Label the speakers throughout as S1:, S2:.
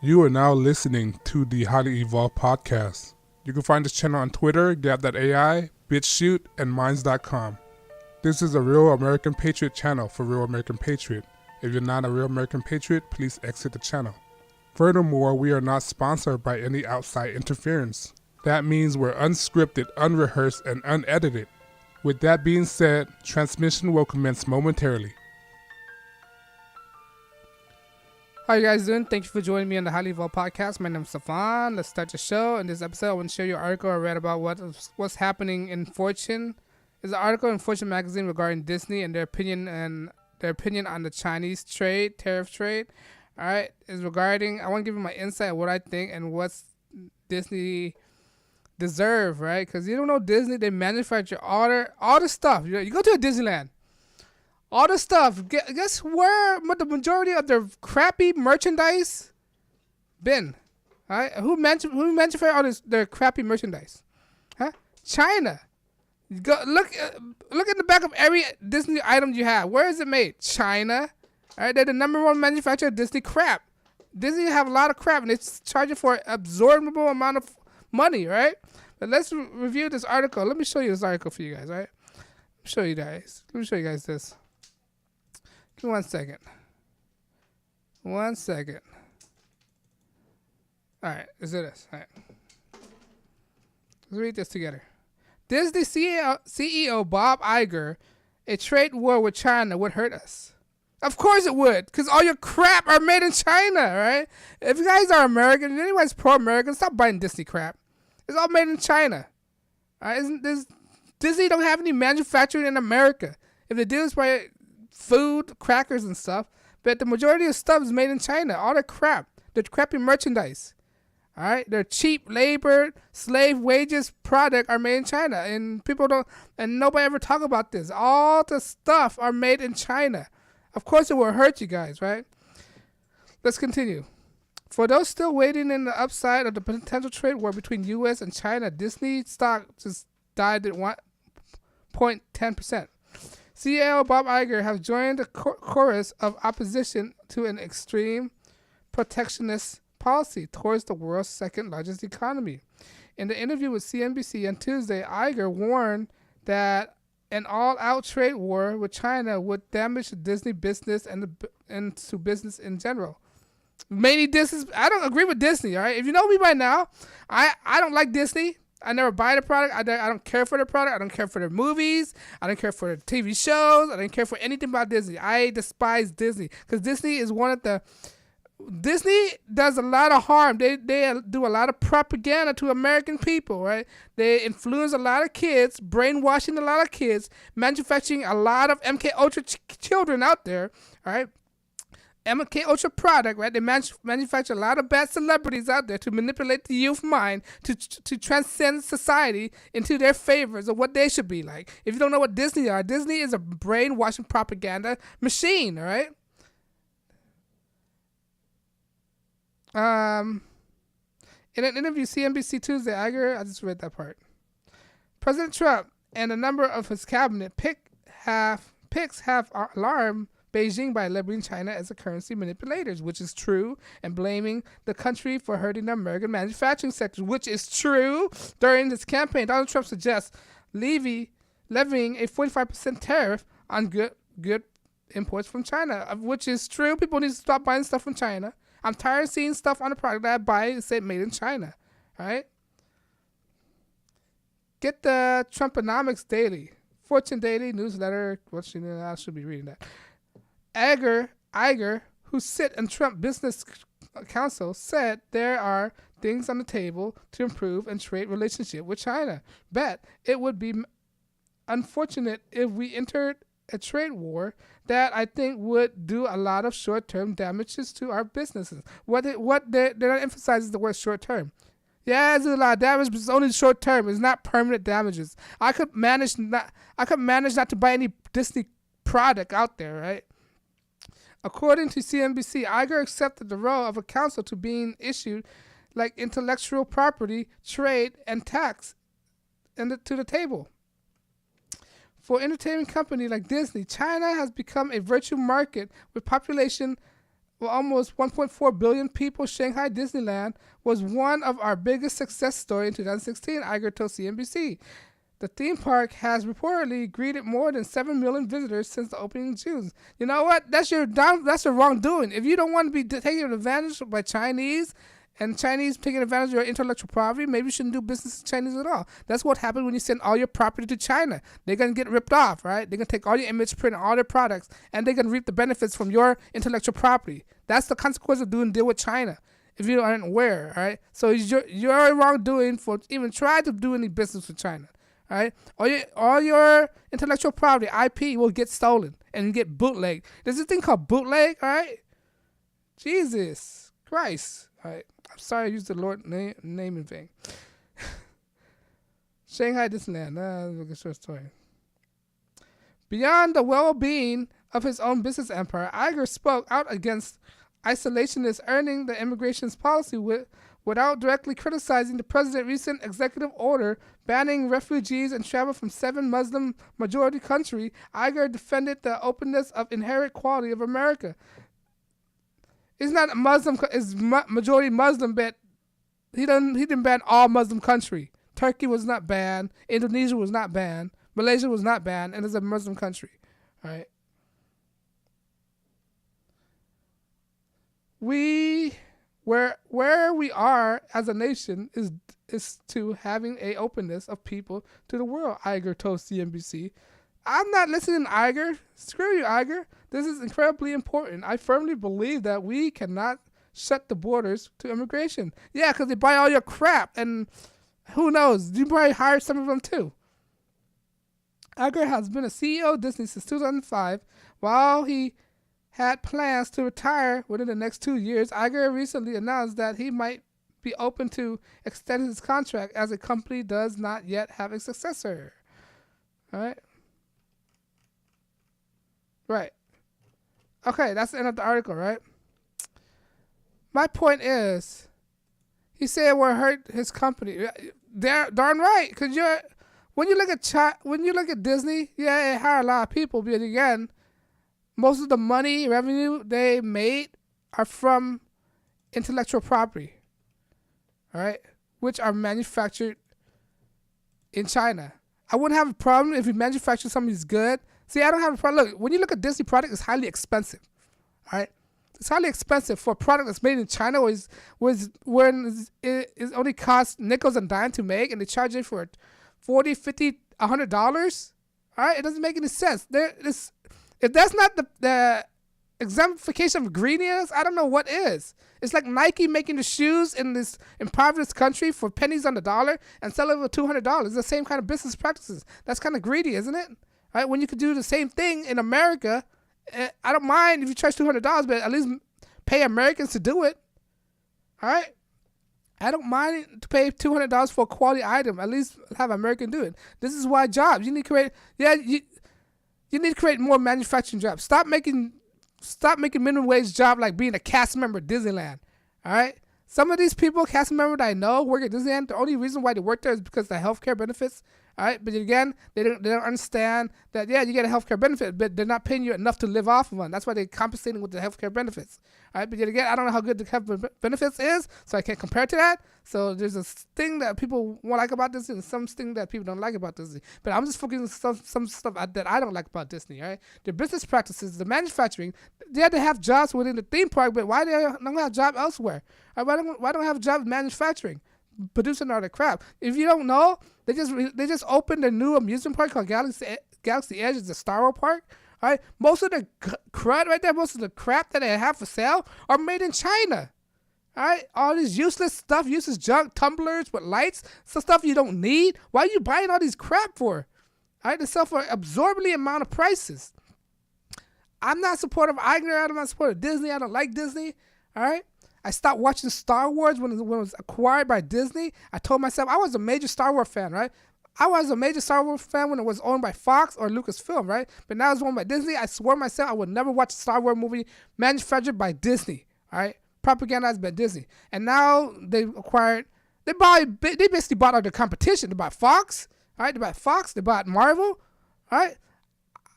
S1: You are now listening to the Highly Evolved Podcast. You can find this channel on Twitter, Gab.ai, BitChute, and Minds.com. This is a Real American Patriot channel for Real American Patriot. If you're not a Real American Patriot, please exit the channel. Furthermore, we are not sponsored by any outside interference. That means we're unscripted, unrehearsed, and unedited. With that being said, transmission will commence momentarily.
S2: How you guys doing? Thank you for joining me on the Highly Evolved Podcast. My name is Stefan. Let's start the show. In this episode, I want to share you an article I read about what's happening in Fortune. There's an article in Fortune magazine regarding Disney and their opinion on the Chinese tariff trade. All right, is regarding. I want to give you my insight on what I think and what's Disney deserve, right? Because you don't know Disney, they manufacture all the stuff. You go to a Disneyland. All the stuff. Guess where the majority of their crappy merchandise been? All right, who manufactured all their crappy merchandise? Huh? China. Go look at the back of every Disney item you have. Where is it made? China. All right, they're the number one manufacturer of Disney crap. Disney have a lot of crap, and it's charging for an absorbable amount of money, right? But let's review this article. Let me show you this article for you guys, right? Let me show you guys this. Give me 1 second. 1 second. All right, let's do this. All right. Let's read this together. Disney CEO Bob Iger, a trade war with China would hurt us. Of course it would, because all your crap are made in China, right? If you guys are American, if anybody's pro-American, stop buying Disney crap. It's all made in China. All right? Disney don't have any manufacturing in America. If they do, it's by food, crackers, and stuff. But the majority of stuff is made in China. All the crap. The crappy merchandise. All right? Their cheap labor, slave wages product are made in China. And nobody ever talk about this. All the stuff are made in China. Of course it will hurt you guys, right? Let's continue. For those still waiting in the upside of the potential trade war between U.S. and China, Disney stock just died at 1.10%. CEO Bob Iger has joined the chorus of opposition to an extreme protectionist policy towards the world's second largest economy. In the interview with CNBC on Tuesday, Iger warned that an all-out trade war with China would damage the Disney business and to business in general. Many Disney, I don't agree with Disney, all right? If you know me by now, I don't like Disney. I never buy the product. I don't care for the product. I don't care for their movies. I don't care for the TV shows. I don't care for anything about Disney. I despise Disney because Disney is Disney does a lot of harm. They do a lot of propaganda to American people, right? They influence a lot of kids, brainwashing a lot of kids, manufacturing a lot of MK Ultra children out there, all right? MK Ultra product, right? They manufacture a lot of bad celebrities out there to manipulate the youth mind to transcend society into their favors of what they should be like. If you don't know what Disney are, Disney is a brainwashing propaganda machine, all right? In an interview CNBC Tuesday, I just read that part. President Trump and a number of his cabinet picks have alarmed Beijing by labeling China as a currency manipulators, which is true, and blaming the country for hurting the American manufacturing sector, which is true. During this campaign, Donald Trump suggests levying a 45% tariff on good imports from China, which is true. People need to stop buying stuff from China. I'm tired of seeing stuff on the product that I buy and say made in China. All right? Get the Trumponomics Daily, Fortune Daily newsletter. I should be reading that. Iger, who sit in Trump Business Council, said there are things on the table to improve and trade relationship with China. But it would be unfortunate if we entered a trade war that I think would do a lot of short-term damages to our businesses. What they're not emphasizing the word short-term. Yeah, it's a lot of damage, but it's only short-term. It's not permanent damages. I could manage not to buy any Disney product out there, right? According to CNBC, Iger accepted the role of a counsel to being issued like intellectual property, trade, and tax to the table. For an entertainment company like Disney, China has become a virtual market with population with almost 1.4 billion people, Shanghai Disneyland was one of our biggest success stories in 2016, Iger told CNBC. The theme park has reportedly greeted more than 7 million visitors since the opening in June. You know what? That's your wrongdoing. If you don't want to be taken advantage by Chinese and Chinese taking advantage of your intellectual property, maybe you shouldn't do business with Chinese at all. That's what happens when you send all your property to China. They're going to get ripped off, right? They're going to take all your image print and all their products, and they're going to reap the benefits from your intellectual property. That's the consequence of doing deal with China, if you aren't aware, all right? So you're wrongdoing for even trying to do any business with China, all right? All your intellectual property, IP, will get stolen and get bootlegged. There's this thing called bootleg, all right? Jesus Christ, all right? I'm sorry I used the Lord name in vain. Shanghai Disneyland. Look at your story. Beyond the well-being of his own business empire, Iger spoke out against isolationists earning the immigration policy without directly criticizing the president's recent executive order banning refugees and travel from 7 Muslim-majority countries. Iger defended the openness of inherent quality of America. It's not a Muslim. It's majority Muslim, but he didn't ban all Muslim country. Turkey was not banned. Indonesia was not banned. Malaysia was not banned, and it's a Muslim country. All right. Where we are as a nation is to having a openness of people to the world. Iger told CNBC. I'm not listening to Iger. Screw you, Iger. This is incredibly important. I firmly believe that we cannot shut the borders to immigration. Yeah, because they buy all your crap, and who knows? You probably hired some of them too. Iger has been a CEO of Disney since 2005. While he had plans to retire within the next 2 years, Iger recently announced that he might be open to extending his contract as the company does not yet have a successor. All right. Right. Okay, that's the end of the article, right? My point is, he said we'll hurt his company. Darn right, because when you look at Disney, yeah, it hired a lot of people, but again, most of the revenue they made are from intellectual property, all right, which are manufactured in China. I wouldn't have a problem if we manufacture something that's good. See, I don't have a problem. Look, when you look at Disney product, it's highly expensive. All right, it's highly expensive for a product that's made in China, when it only costs nickels and dimes to make, and they charge it for $40, $50, $100. All right, it doesn't make any sense. If that's not the exemplification of greediness, I don't know what is. It's like Nike making the shoes in this impoverished country for pennies on the dollar and sell it for $200. It's the same kind of business practices. That's kind of greedy, isn't it? Right? When you could do the same thing in America, I don't mind if you charge $200, but at least pay Americans to do it. All right? I don't mind to pay $200 for a quality item. At least have American do it. This is why jobs. You need to create. You need to create more manufacturing jobs. Stop making minimum wage job like being a cast member at Disneyland. All right? Some of these people, cast members that I know, work at Disneyland. The only reason why they work there is because of the healthcare benefits. All right, but again, they don't understand that, yeah, you get a healthcare benefit, but they're not paying you enough to live off of one. That's why they're compensating with the healthcare benefits. All right, but yet again, I don't know how good the health benefits is, so I can't compare to that. So there's a thing that people won't like about Disney and some thing that people don't like about Disney. But I'm just focusing on some stuff that I don't like about Disney, all right? The business practices, the manufacturing, they had to have jobs within the theme park, but why do they don't have jobs elsewhere? All right, why don't have jobs manufacturing? Producing all the crap. If you don't know, they just opened a new amusement park called Galaxy Edge. It's a Star Wars park. All right, most of the crud right there, most of the crap that they have for sale are made in China. All right, all this useless stuff, useless junk, tumblers with lights, some stuff you don't need. Why are you buying all these crap for? All right, they sell for absorbently amount of prices. I'm not supportive of Iger. I'm not supportive of Disney. I don't like Disney. All right. I stopped watching Star Wars when it was acquired by Disney. I told myself I was a major Star Wars fan, right? I was a major Star Wars fan when it was owned by Fox or Lucasfilm, right? But now it's owned by Disney. I swore myself I would never watch a Star Wars movie manufactured by Disney, all right? Propagandized by Disney. And now they basically bought out the competition. They bought Fox, all right? They bought Marvel, all right?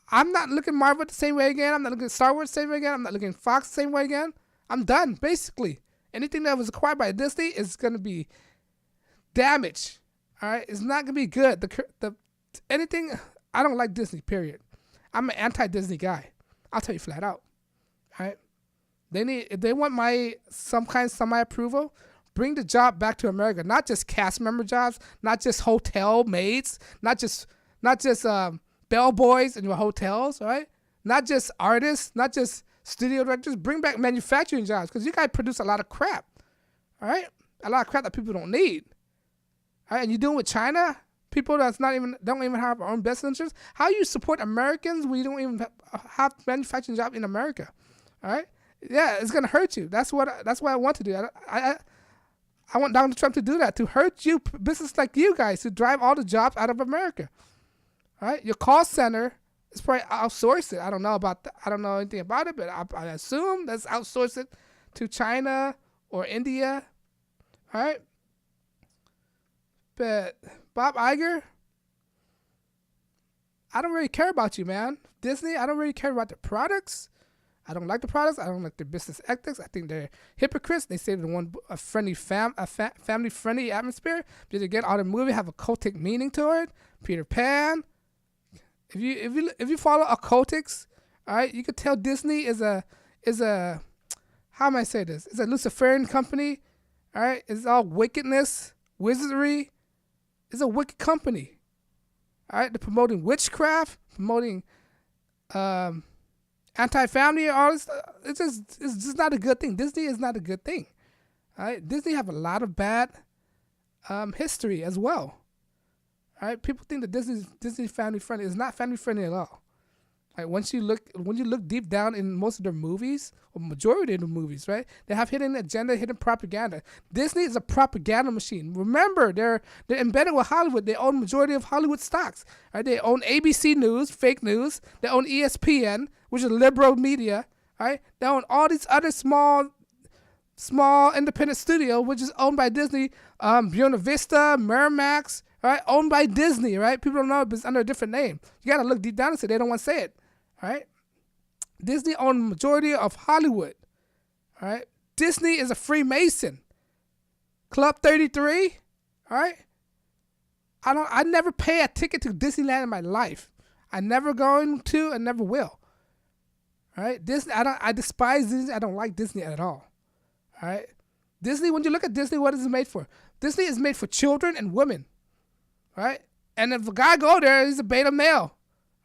S2: I'm not looking at Marvel the same way again. I'm not looking at Star Wars the same way again. I'm not looking at Fox the same way again. I'm done, basically. Anything that was acquired by Disney is going to be damaged. All right? It's not going to be good. Anything, I don't like Disney, period. I'm an anti-Disney guy. I'll tell you flat out. All right? If they want some kind of semi-approval, bring the job back to America. Not just cast member jobs, not just hotel maids, not just bellboys in your hotels, all right? Not just artists, not just studio directors. Bring back manufacturing jobs, because you guys produce a lot of crap, all right? A lot of crap that people don't need, all right? And you're doing with China, people don't even have our own best interests. How you support Americans when you don't even have manufacturing jobs in America, all right? Yeah, it's gonna hurt you. That's what I want to do. I want Donald Trump to do that, to hurt you, business like you guys, to drive all the jobs out of America. All right, your call center is probably outsourced it. I don't know about I don't know anything about it, but I assume that's outsourced it to China or India. All right, but Bob Iger, I don't really care about you, man. Disney, I don't really care about the products. I don't like the products. I don't like their business ethics. I think they're hypocrites. They say they want a friendly family-friendly atmosphere. But again, all the movie have a cultic meaning to it. Peter Pan. If you follow occultics, all right, you could tell Disney is a how am I say this? It's a Luciferian company. All right, it's all wickedness, wizardry. It's a wicked company. All right, they're promoting witchcraft, promoting anti-family, all this. It's just not a good thing. Disney is not a good thing. All right, Disney have a lot of bad history as well. All right, people think that Disney family friendly. It's not family friendly at all. Right, when you look deep down in most of their movies, or majority of the movies, right, they have hidden agenda, hidden propaganda. Disney is a propaganda machine. Remember, they're embedded with Hollywood. They own majority of Hollywood stocks. Right, they own ABC News, fake news. They own ESPN, which is liberal media. Right, they own all these other small independent studio, which is owned by Disney. Buena Vista, Miramax, right, owned by Disney. Right, people don't know it, but it's under a different name. You gotta look deep down and say they don't want to say it. All right, Disney owns majority of Hollywood. All right, Disney is a Freemason. Club 33. All right, I never pay a ticket to Disneyland in my life. I never going to and never will. All right, Disney. I despise Disney. I don't like Disney at all. All right, Disney. When you look at Disney, what is it made for? Disney is made for children and women. All right, and if a guy go there, he's a beta male.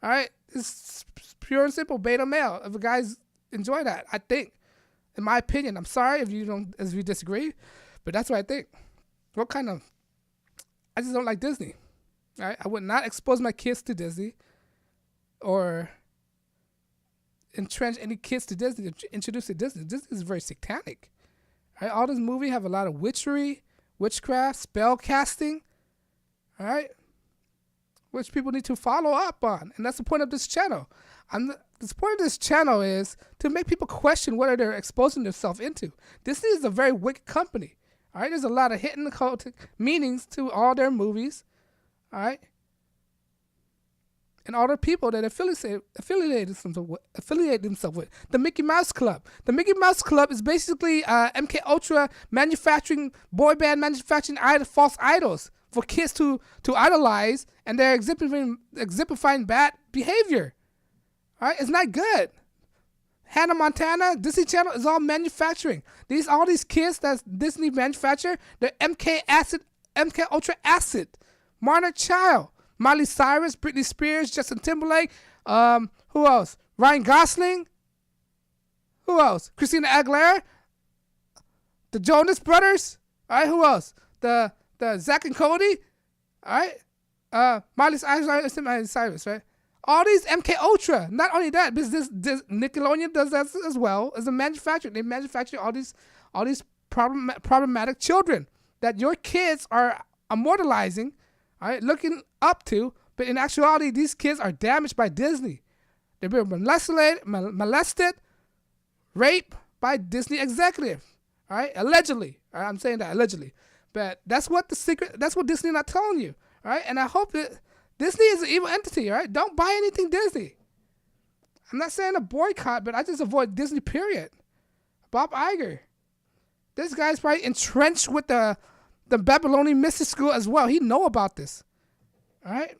S2: All right, it's pure and simple beta male. If a guys enjoy that, I think, in my opinion. I'm sorry if you disagree, but that's what I think. I just don't like Disney. All right, I would not expose my kids to Disney, or entrench any kids to Disney, introduce to Disney. Disney is very satanic. All right, all this movie have a lot of witchery, witchcraft, spell casting. All right, which people need to follow up on, and that's the point of this channel. The point of this channel is to make people question what they're exposing themselves into. Disney is a very wicked company. All right, there's a lot of hidden occultic meanings to all their movies. All right, and all the people that affiliate themselves with the Mickey Mouse Club. The Mickey Mouse Club is basically MK Ultra manufacturing, boy band manufacturing false idols for kids to idolize, and they're exemplifying bad behavior. All right, it's not good. Hannah Montana, Disney Channel is all manufacturing. All these kids that Disney manufacture, they're MK Ultra acid, Monarch Child, Miley Cyrus, Britney Spears, Justin Timberlake. Who else? Ryan Gosling. Who else? Christina Aguilera. The Jonas Brothers. All right, who else? The Zach and Cody. All right. Miley Cyrus, right? All these MK Ultra. Not only that, but this Nickelodeon does that as well as a manufacturer. They manufacture all these problematic children that your kids are immortalizing, all right, looking up to. But in actuality, these kids are damaged by Disney. They've been molested, raped by Disney executive. All right, allegedly. All right, I'm saying that allegedly. But that's what Disney not telling you. All right, and I hope that Disney is an evil entity. All right, don't buy anything Disney. I'm not saying a boycott, but I just avoid Disney, period. Bob Iger. This guy's probably entrenched with the Babylonian mystic school as well. He know about this. All right?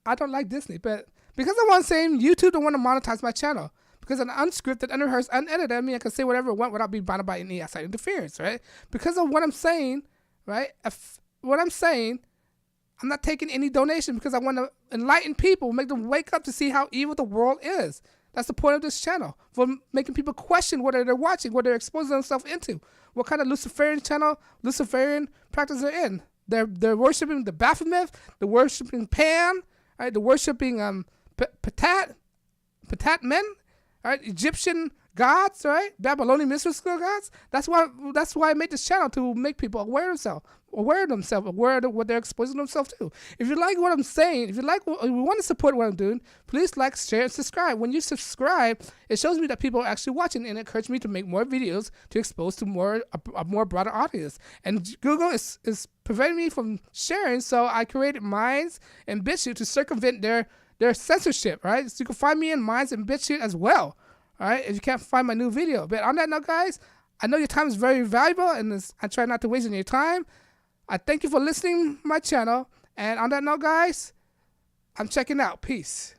S2: I don't like Disney, but because of what I'm saying, YouTube don't want to monetize my channel. Because an unscripted, unrehearsed, unedited, I mean, I can say whatever I want without being bound by any outside interference, right? Because of what I'm saying, right? I'm not taking any donation because I want to enlighten people, make them wake up to see how evil the world is. That's the point of this channel, for making people question what they're watching, what they're exposing themselves into, what kind of Luciferian practice they're in. They're worshiping the Baphomet, they're worshiping Pan, right? They're worshiping Patat men, right? Egyptian gods, right? Babylonian mystical gods. That's why I made this channel, to make people aware of themselves, aware of what they're exposing themselves to. If you like what I'm saying, if you want to support what I'm doing, please like, share, and subscribe. When you subscribe, it shows me that people are actually watching, and it encourages me to make more videos to expose to a more broader audience. And Google is preventing me from sharing, so I created Minds and BitChute to circumvent their censorship, right? So you can find me in Minds and BitChute as well. All right, if you can't find my new video. But on that note, guys, I know your time is very valuable, and I try not to waste any time. I thank you for listening to my channel. And on that note, guys, I'm checking out. Peace.